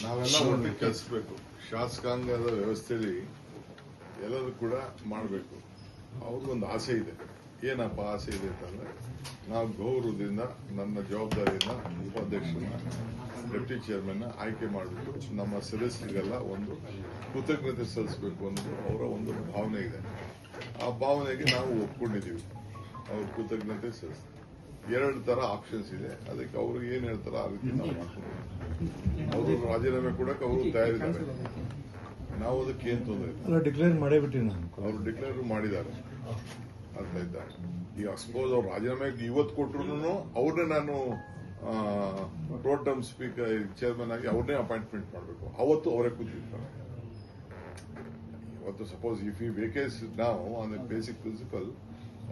ನಾವೆಲ್ಲ ಒಟ್ಟಿಗೆ ಕೆಲಸಬೇಕು. ಶಾಸಕಾಂಗದ ವ್ಯವಸ್ಥೆಯಲ್ಲಿ ಎಲ್ಲರೂ ಕೂಡ ಮಾಡಬೇಕು. ಅವ್ರಿಗೊಂದು ಆಸೆ ಇದೆ. ಏನಪ್ಪ ಆಸೆ ಇದೆ ಅಂತಂದ್ರೆ, ನಾವು ಗೌರವದಿಂದ ನನ್ನ ಜವಾಬ್ದಾರಿಯಿಂದ ಉಪಾಧ್ಯಕ್ಷರನ್ನ ಡೆಪ್ಟಿ ಚೇರ್ಮನ್ ಆಯ್ಕೆ ಮಾಡಿಬಿಟ್ಟು ನಮ್ಮ ಸದಸ್ಯರಿಗೆಲ್ಲ ಒಂದು ಕೃತಜ್ಞತೆ ಸಲ್ಲಿಸಬೇಕು ಅನ್ನೋದು ಅವರ ಒಂದು ಭಾವನೆ ಇದೆ. ಆ ಭಾವನೆಗೆ ನಾವು ಒಪ್ಕೊಂಡಿದ್ದೀವಿ. ಅವ್ರ ಕೃತಜ್ಞತೆ ಸಲ್ಲಿಸ್ತೀವಿ. ಎರಡು ತರ ಆಪ್ಷನ್ಸ್ ಇದೆ. ಅದಕ್ಕೆ ಅವರು ಏನ್ ಹೇಳ್ತಾರೋ ಆ ರೀತಿ ನಾವು ಮಾಡ್ತೀವಿ. ಅವರು ರಾಜೀನಾಮೆ ಕೊಡಕ್ಕೆ ಅವರು ತಯಾರಿದ್ದಾರೆ. ನಾವು ಅದಕ್ಕೆ ಏನ್ ತೊಂದರೆ ಇಲ್ಲ. ಡಿಕ್ಲೇರ್ ಮಾಡೇ ಬಿಟ್ಟಿವಿ ನಾನು. ಅವರು ಡಿಕ್ಲೇರ್ ಮಾಡಿದ್ದಾರೆ. ಅರ್ಥ ಆಯ್ತಾ? ಈಗ ಸಪೋಸ್ ಅವ್ರು ರಾಜೀನಾಮೆ ಇವತ್ತು ಕೊಟ್ರು ಅವ್ರನ್ನೇ ನಾನು ಪ್ರೋಟಮ್ ಸ್ಪೀಕರ್ ಚೇರ್ಮನ್ ಆಗಿ ಅವ್ರನ್ನೇ ಅಪಾಯಿಂಟ್ಮೆಂಟ್ ಮಾಡಬೇಕು. ಅವತ್ತು ಅವರೇ ಕೂತಿರ್ತಾರೆ. ಇವತ್ತು ಸಪೋಸ್ ಇಫ್ ಯು ವೇಕೇಸ್ ನಾವು ಆನ್ ದ ಬೇಸಿಕ್ ಪ್ರಿನ್ಸಿಪಲ್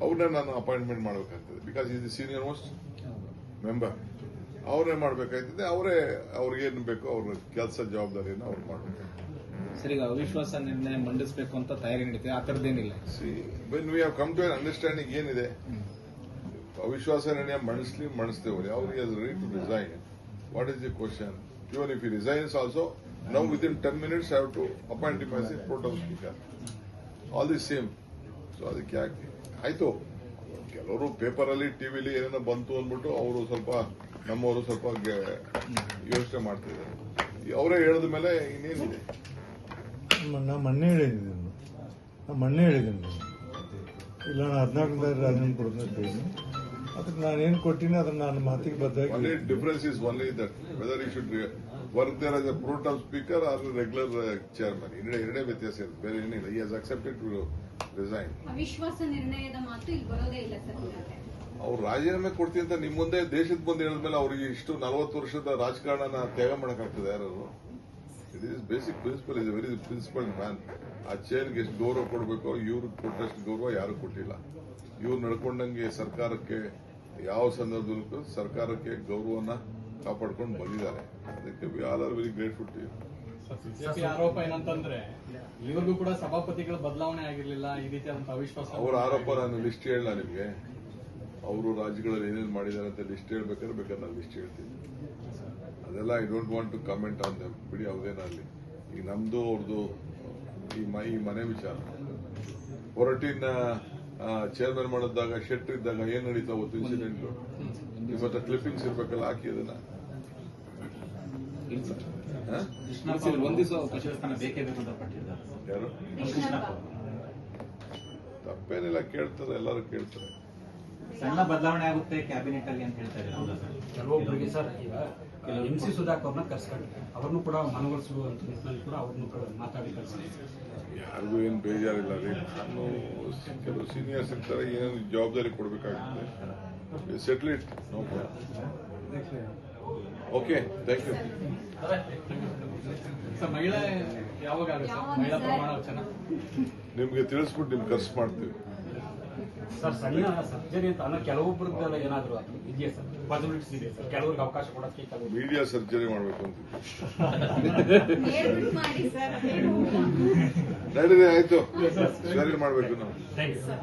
ಅವ್ರನ್ನೇ ನಾನು ಅಪಾಯಿಂಟ್ಮೆಂಟ್ ಮಾಡಬೇಕಾಗ್ತದೆ. Because is the senior most member. ಅವರೇ ಮಾಡಬೇಕಾಗ್ತದೆ. ಅವರೇ ಅವ್ರಿಗೇನು ಬೇಕೋ ಅವ್ರ ಕೆಲಸ ಜವಾಬ್ದಾರಿಯನ್ನು ಅವ್ರು ಮಾಡಬೇಕು. ಸರ್, ಈಗ ಅವಿಶ್ವಾಸ ನಿರ್ಣಯ ಮಂಡಿಸಬೇಕು ಅಂತ ತಯಾರಿ ನಡೀತಿದೆ. ಆ ಥರದ್ದೇನಿಲ್ಲ. When we have come to an understanding ಏನಿದೆ, ಅವಿಶ್ವಾಸ ನಿರ್ಣಯ ಮಂಡಿಸ್ತೇವೆ. ಅವ್ರಿಗೆ right to resign. What is the question? Even if you resigns also now within 10 minutes have to appoint him as a protem speaker. All the same. So ಅದಕ್ಕೆ ಯಾಕೆ ಆಯ್ತು, ಕೆಲವರು paper ಅಲ್ಲಿ ಟಿವಿಲಿ ಏನೇನೋ ಬಂತು ಅಂದ್ಬಿಟ್ಟು ಅವರು ಸ್ವಲ್ಪ ನಮ್ಮವರು ಸ್ವಲ್ಪ ಯೋಚನೆ ಮಾಡ್ತಿದ್ದಾರೆ. ಅವರೇ ಹೇಳಿದ ಮೇಲೆ ಇನ್ನೇನಿದೆ? ನಾ ಮೊನ್ನೆ ಹೇಳಿದ್ದೀನಿ ಇಲ್ಲ, ನಾನು 14 ರಾಜೀನಾಮೆ ಕೊಡ್ತೀನಿ. ಅದಕ್ಕೆ ನಾನೇನು ಕೊಟ್ಟಿನಿ ಅದನ್ನ ನಾನು ಮಾತಿಗೆ ಬದ್ಧಾಗಿ. Only difference is only that whether he should work there as a pro tem speaker or a regular chairman. ಎರಡೇ ವ್ಯತ್ಯಾಸ ಇದೆ, ಬೇರೆ ಏನಿಲ್ಲ. He has accepted to resign. ಅವಿಶ್ವಾಸ ನಿರ್ಣಯದ ಮಾತು ಇಲ್ಲಿ ಬರೋದೇ ಇಲ್ಲ ಸರ್. ಅವ್ರು ರಾಜೀನಾಮೆ ಕೊಡ್ತೀನಿ ಅಂತ ನಿಮ್ಮ ಮುಂದೆ ದೇಶದ ಮುಂದೆ ಹೇಳಿದ್ಮೇಲೆ ಅವ್ರಿಗೆ ಇಷ್ಟು 40 ವರ್ಷದ ರಾಜಕಾರಣನ ತ್ಯಾಗ ಮಾಡಕ್ಕಾಗ್ತದೆ ಯಾರು? It is basic principle. Is very principle man. ಆ ಚೇರ್ಗೆ ಎಷ್ಟು ಗೌರವ ಕೊಡಬೇಕೋ ಇವ್ರಿಗೆ ಕೊಟ್ಟಷ್ಟು ಗೌರವ ಯಾರು ಕೊಟ್ಟಿಲ್ಲ. ಇವ್ರು ನಡ್ಕೊಂಡಂಗೆ ಸರ್ಕಾರಕ್ಕೆ ಯಾವ ಸಂದರ್ಭದಲ್ಲೂ ಸರ್ಕಾರಕ್ಕೆ ಗೌರವನ ಕಾಪಾಡ್ಕೊಂಡು ಬಂದಿದ್ದಾರೆ. ಅದಕ್ಕೆ we all are very grateful to you. BJP ಆರೋಪ ಏನಂತಂದ್ರೆ ಇವ್ರಿಗೂ ಕೂಡ ಸಭಾಪತಿಗಳ ಬದಲಾವಣೆ ಆಗಿರ್ಲಿಲ್ಲ, ಈ ರೀತಿಯಾದಂತಹ ಅವಿಶ್ವಾಸ. ಅವರ ಆರೋಪ ನಾನು ಲಿಸ್ಟ್ ಹೇಳಲ್ಲ ನಿಮಗೆ. ಅವರು ರಾಜ್ಯಗಳಲ್ಲಿ ಏನೇನು ಮಾಡಿದ್ದಾರೆ ಅಂತ ಲಿಸ್ಟ್ ಬೇಕಾದ್ರೆ ನಾನು ಲಿಸ್ಟ್ ಹೇಳ್ತೀನಿ. ಅದೆಲ್ಲ I don't want to comment on them. ಬಿಡಿ, ಅವ್ರೇನಾಗಲಿ. ಈಗ ನಮ್ದು ಅವ್ರದ್ದು ಈ ಮನೆ ವಿಚಾರ. ಹೊರಟಿನ ಚೇರ್ಮನ್ ಮಾಡಿದಾಗ ಶೆಟ್ರ್ ಇದ್ದಾಗ ಏನ್ ನಡೀತಾ ಅವತ್ತು ಇನ್ಸಿಡೆಂಟ್ ನಿಮ್ಮ ಹತ್ರ ಕ್ಲಿಪ್ಪಿಂಗ್ಸ್ ಇರ್ಬೇಕಲ್ಲ, ಹಾಕಿ ಅದನ್ನ. ಯಾರು ತಪ್ಪೇನಿಲ್ಲ, ಕೇಳ್ತಾರೆ, ಎಲ್ಲರೂ ಕೇಳ್ತಾರೆ. ಸಣ್ಣ ಬದಲಾವಣೆ ಆಗುತ್ತೆ ಕ್ಯಾಬಿನೆಟ್ ಅಲ್ಲಿ ಅಂತ ಹೇಳ್ತಾರೆ. ಕೆಲವೊಬ್ಬರಿಗೆ ಸರ್, ಈಗ MC ಸುಧಾಕರ್ ಅವ್ರನ್ನ ಕರ್ಸ್ಕೊಂಡು ಅವ್ರನ್ನು ಕೂಡ ಮನವೊಲಿಸುವಂತ ನಿಟ್ಟಿನಲ್ಲಿ ಕೂಡ ಅವ್ರನ್ನು ಕೂಡ ಮಾತಾಡಿ ಕಳಿಸ್ತಾರೆ. ಯಾರಿಗೂ ಏನು ಬೇಜಾರಿಲ್ಲ ರೀ. ನಾನು ಕೆಲವು ಸೀನಿಯರ್ಸ್ ಇರ್ತಾರೆ, ಏನೇನು ಜವಾಬ್ದಾರಿ ಕೊಡಬೇಕಾಗುತ್ತೆ. Settle it. No problem. Okay, thank you. Sir, ಮಹಿಳಾ ಯಾವಾಗ ಮಹಿಳಾ ಪ್ರಮಾಣ ವಚನ ನಿಮ್ಗೆ ತಿಳಿಸ್ಬಿಟ್ಟು ನಿಮ್ಗೆ ಖರ್ಚು ಮಾಡ್ತೀವಿ. ಸರ್, ಸಣ್ಣ ಸರ್ಜರಿ ಅಂತ ಅನ್ನೋ ಕೆಲವೊಬ್ಬರದ್ದೆಲ್ಲ ಏನಾದ್ರು ಇದೆಯಾ ಸರ್? ಪಾಸಿಬಿಲಿಟೀಸ್ ಇದೆ ಸರ್? ಕೆಲವ್ರಿಗೆ ಅವಕಾಶ ಕೊಡೋಕ್ಕೆ ಮೀಡಿಯಾ ಸರ್ಜರಿ ಮಾಡಬೇಕು ಅಂತ ಮಾಡಿ ಸರ್. ನಡೀರಿ, ಆಯ್ತು. ಸರಿ ಮಾಡಬೇಕು ನಾವು. Thank you sir.